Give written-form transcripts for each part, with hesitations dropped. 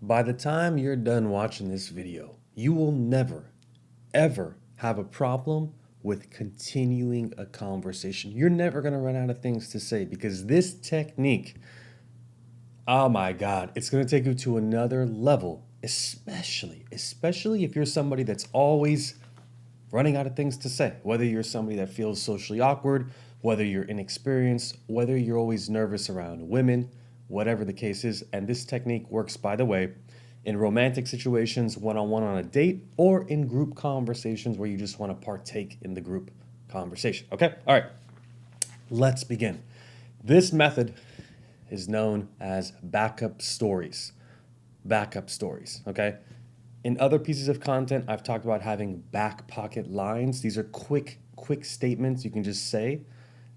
By the time you're done watching this video, you will never, ever have a problem with continuing a conversation. You're never going to run out of things to say because this technique, oh my God, it's going to take you to another level, especially if you're somebody that's always running out of things to say. Whether you're somebody that feels socially awkward, whether you're inexperienced, whether you're always nervous around women, whatever the case is. And this technique works, by the way, in romantic situations, one-on-one on a date, or in group conversations where you just want to partake in the group conversation. Okay? All right. Let's begin. This method is known as backup stories. Backup stories, okay? In other pieces of content, I've talked about having back pocket lines. These are quick statements you can just say.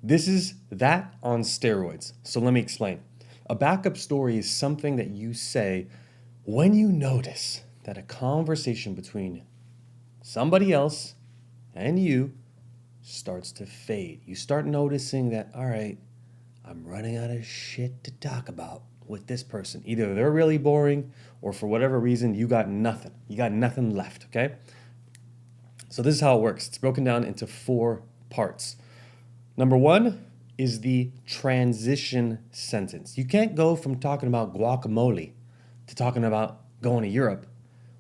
This is that on steroids. So let me explain. A backup story is something that you say when you notice that a conversation between somebody else and you starts to fade. You start noticing that, all right, I'm running out of shit to talk about with this person. Either they're really boring or for whatever reason, you got nothing. You got nothing left, okay? So this is how it works. It's broken down into 4 parts. Number 1 is the transition sentence. You can't go from talking about guacamole to talking about going to Europe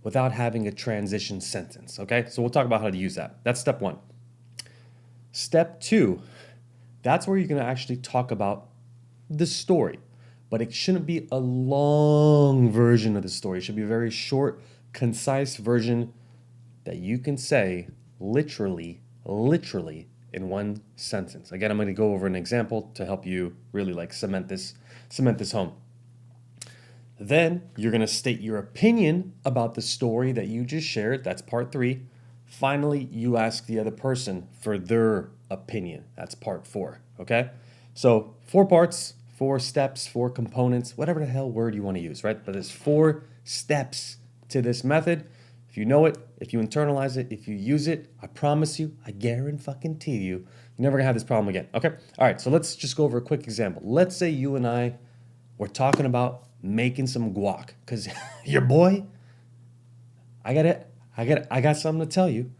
without having a transition sentence, okay? So we'll talk about how to use that. That's step 1. Step 2, that's where you're gonna actually talk about the story, but it shouldn't be a long version of the story. It should be a very short, concise version that you can say literally in one sentence. Again, I'm going to go over an example to help you really cement this home. Then you're going to state your opinion about the story that you just shared. That's part 3. Finally, you ask the other person for their opinion. That's part 4. Okay? So 4 parts, 4 steps, 4 components, whatever the hell word you want to use, right? But there's 4 steps to this method. If you know it, if you internalize it, if you use it, I promise you, I guarantee you, you're never gonna have this problem again. Okay? All right, so let's just go over a quick example. Let's say you and I were talking about making some guac, because your boy, I got something to tell you.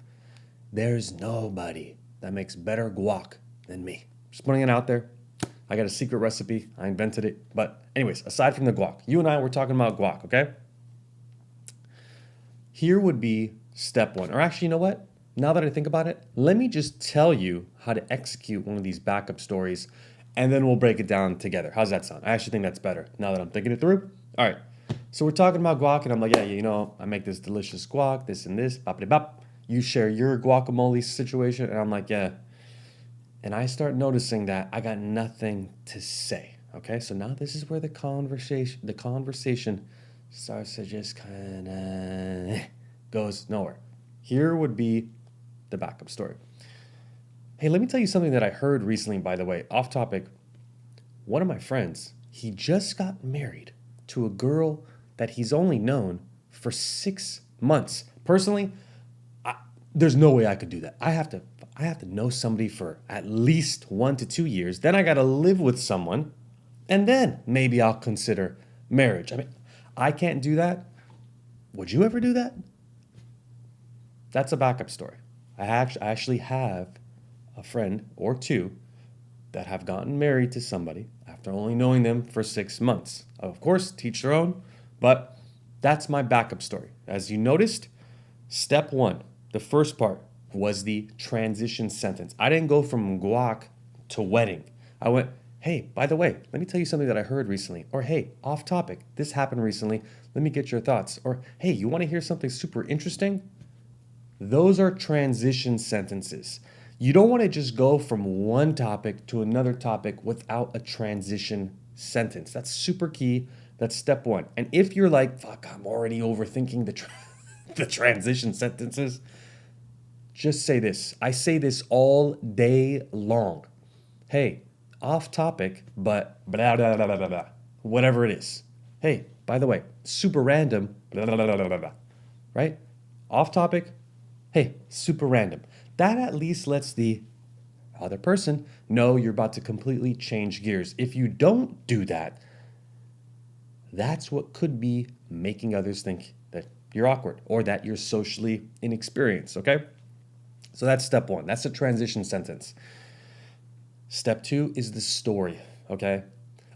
There's nobody that makes better guac than me. Just putting it out there. I got a secret recipe. I invented it. But anyways, aside from the guac, you and I were talking about guac, okay? Here would be step 1. Or actually, you know what? Now that I think about it, let me just tell you how to execute one of these backup stories, and then we'll break it down together. How's that sound? I actually think that's better now that I'm thinking it through. All right. So we're talking about guac, and I'm like, yeah, I make this delicious guac, this and this, bop-de-bop. You share your guacamole situation, and I'm like, yeah. And I start noticing that I got nothing to say. Okay, so now this is where the conversation starts to just kind of goes nowhere. Here would be the backup story. Hey, let me tell you something that I heard recently, by the way, off topic. One of my friends, he just got married to a girl that he's only known for 6 months. Personally, there's no way I could do that. I have to know somebody for at least 1 to 2 years. Then I got to live with someone, and then maybe I'll consider marriage. I mean, I can't do that. Would you ever do that? That's a backup story. I actually have a friend or 2 that have gotten married to somebody after only knowing them for 6 months. Of course, teach their own, but that's my backup story. As you noticed, step 1, the first part was the transition sentence. I didn't go from guac to wedding. I went, hey, by the way, let me tell you something that I heard recently. Or, hey, off topic, this happened recently. Let me get your thoughts. Or, hey, you want to hear something super interesting? Those are transition sentences. You don't want to just go from one topic to another topic without a transition sentence. That's super key. That's step 1. And if you're like, fuck, I'm already overthinking the transition sentences, just say this. I say this all day long. Hey, off topic, but blah, blah, blah, blah, blah, whatever it is. Hey, by the way, super random, blah, blah, blah, blah, blah, right? Off topic, hey, super random. That at least lets the other person know you're about to completely change gears. If you don't do that, That's what could be making others think that you're awkward or that you're socially inexperienced, okay? So that's step one. That's a transition sentence. Step two is the story, okay?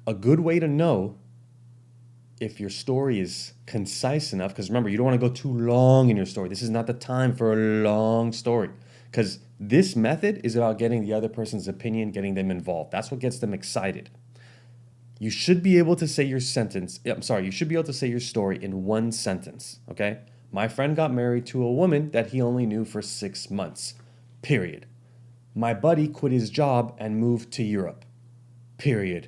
A good way to know if your story is concise enough, because remember, you don't want to go too long in your story. This is not the time for a long story, because this method is about getting the other person's opinion, getting them involved. That's what gets them excited. You should be able to say your you should be able to say your story in one sentence, okay? My friend got married to a woman that he only knew for 6 months, period. My buddy quit his job and moved to Europe, period.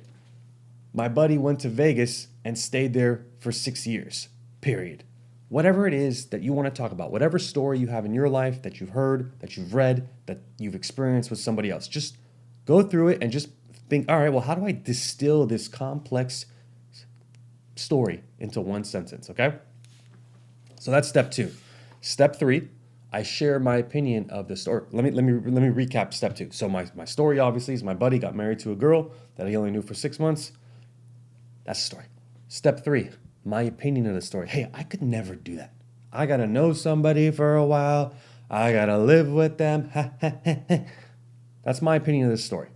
My buddy went to Vegas and stayed there for 6 years, period. Whatever it is that you want to talk about, whatever story you have in your life that you've heard, that you've read, that you've experienced with somebody else, just go through it and just think, all right, well, how do I distill this complex story into one sentence, okay? So that's step two. Step three, I share my opinion of the story. Let me recap step two. So my story obviously is my buddy got married to a girl that he only knew for 6 months. That's the story. Step three, my opinion of the story. Hey, I could never do that. I gotta know somebody for a while. I gotta live with them. That's my opinion of this story.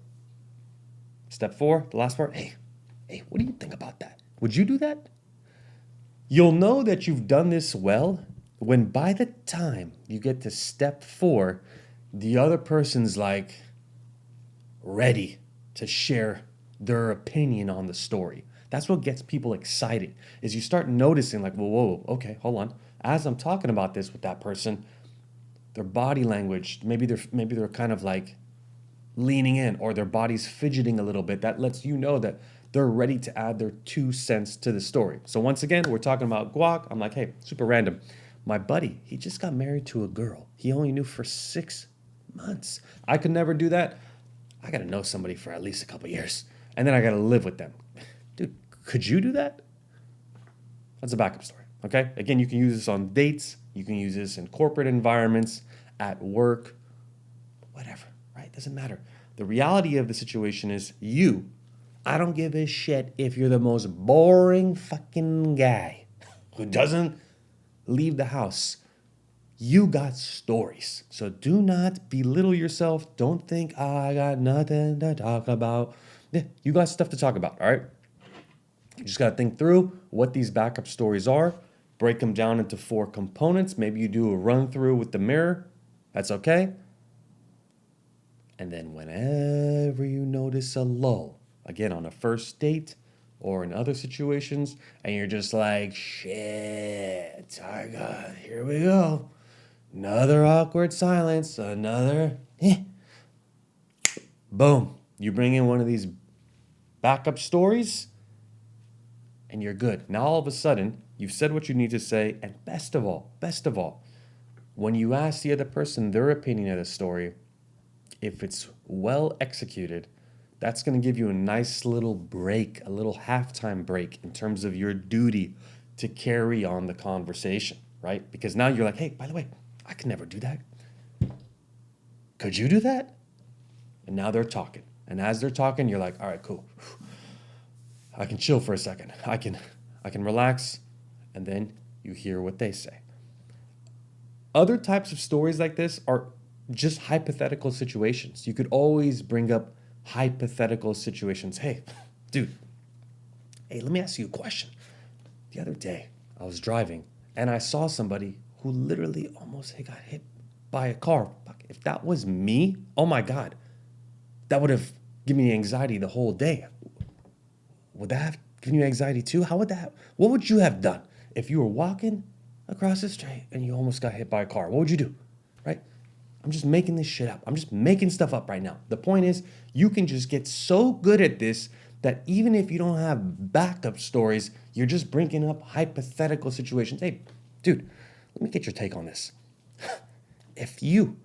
Step four, the last part. Hey, what do you think about that? Would you do that? You'll know that you've done this well when by the time you get to step four, the other person's like ready to share their opinion on the story. That's what gets people excited, is you start noticing like, whoa, okay, hold on. As I'm talking about this with that person, their body language, maybe they're kind of like leaning in, or their body's fidgeting a little bit. That lets you know that they're ready to add their 2 cents to the story. So once again, we're talking about guac. I'm like, hey, super random. My buddy, he just got married to a girl he only knew for 6 months. I could never do that. I got to know somebody for at least a couple years, and then I got to live with them. Dude, could you do that? That's a backup story, okay? Again, you can use this on dates. You can use this in corporate environments, at work, whatever, right? Doesn't matter. The reality of the situation is I don't give a shit if you're the most boring fucking guy who doesn't leave the house. You got stories. So do not belittle yourself. Don't think, I got nothing to talk about. Yeah, you got stuff to talk about, all right? You just got to think through what these backup stories are, break them down into 4 components. Maybe you do a run through with the mirror. That's okay. And then whenever you notice a lull, again, on a first date or in other situations, and you're just like, shit, here we go. Another awkward silence, boom. You bring in one of these backup stories, and you're good. Now all of a sudden, you've said what you need to say, and best of all, when you ask the other person their opinion of the story, if it's well executed, that's going to give you a nice little break, a little halftime break in terms of your duty to carry on the conversation, right? Because now you're like, hey, by the way, I could never do that. Could you do that? And now they're talking. And as they're talking, you're like, all right, cool. I can chill for a second. I can relax. And then you hear what they say. Other types of stories like this are just hypothetical situations. You could always bring up hypothetical situations. Hey, dude, let me ask you a question. The other day, I was driving and I saw somebody who literally almost got hit by a car. If that was me, oh my God, that would have given me anxiety the whole day. Would that have given you anxiety too? What would you have done if you were walking across the street and you almost got hit by a car? What would you do, right? I'm just making this shit up. I'm just making stuff up right now. The point is, you can just get so good at this that even if you don't have backup stories, you're just bringing up hypothetical situations. Hey, dude, let me get your take on this. If you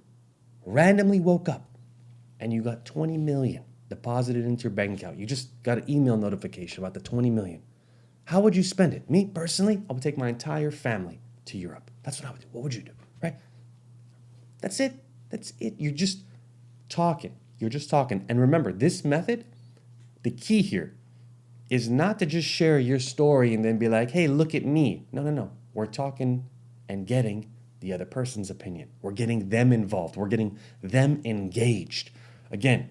randomly woke up and you got 20 million deposited into your bank account, you just got an email notification about the 20 million. How would you spend it? Me, personally, I would take my entire family to Europe. That's what I would do. What would you do, right? That's it. You're just talking. And remember, this method, the key here is not to just share your story and then be like, hey, look at me. No, no, no. We're talking and getting the other person's opinion. We're getting them involved. We're getting them engaged. Again,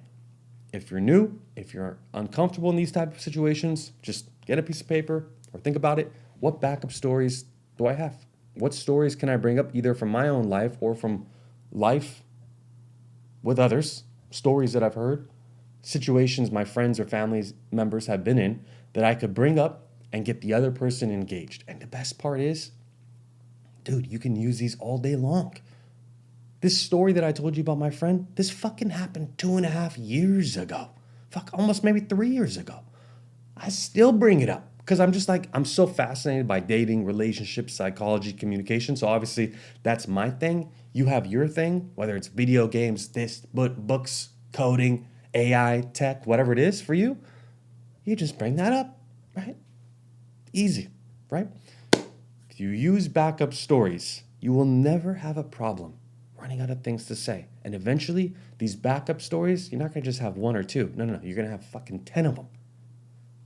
if you're new, if you're uncomfortable in these type of situations, just get a piece of paper or think about it. What backup stories do I have? What stories can I bring up either from my own life or from life with others, stories that I've heard, situations my friends or family members have been in that I could bring up and get the other person engaged. And the best part is, dude, you can use these all day long. This story that I told you about my friend, this fucking happened 2.5 years ago. Fuck, almost maybe 3 years ago. I still bring it up because I'm just like, I'm so fascinated by dating, relationships, psychology, communication. So obviously that's my thing. You have your thing, whether it's video games, books, coding, AI, tech, whatever it is for you. You just bring that up, right? Easy, right? If you use backup stories, you will never have a problem running out of things to say. And eventually, these backup stories, you're not going to just have one or two. No, no, no. You're going to have fucking 10 of them.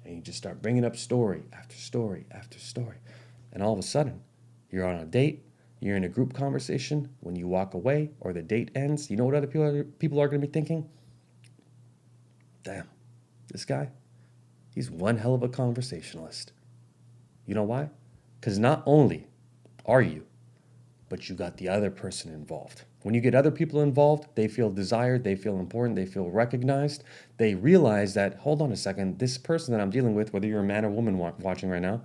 And you just start bringing up story after story after story. And all of a sudden, you're on a date, you're in a group conversation. When you walk away or the date ends, you know what other people are going to be thinking? Damn, this guy, he's one hell of a conversationalist. You know why? Because not only are you, but you got the other person involved. When you get other people involved, they feel desired, they feel important, they feel recognized. They realize that, hold on a second, this person that I'm dealing with, whether you're a man or woman watching right now,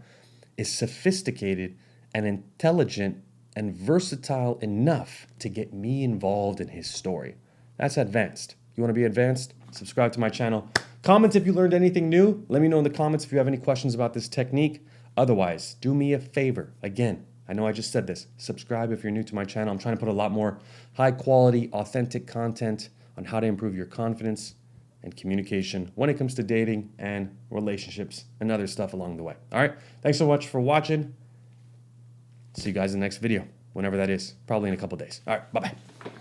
is sophisticated and intelligent and versatile enough to get me involved in his story. That's advanced. You want to be advanced? Subscribe to my channel. Comment if you learned anything new. Let me know in the comments if you have any questions about this technique. Otherwise, do me a favor. Again, I know I just said this. Subscribe if you're new to my channel. I'm trying to put a lot more high quality, authentic content on how to improve your confidence and communication when it comes to dating and relationships and other stuff along the way. All right. Thanks so much for watching. See you guys in the next video, whenever that is, probably in a couple days. All right. Bye-bye.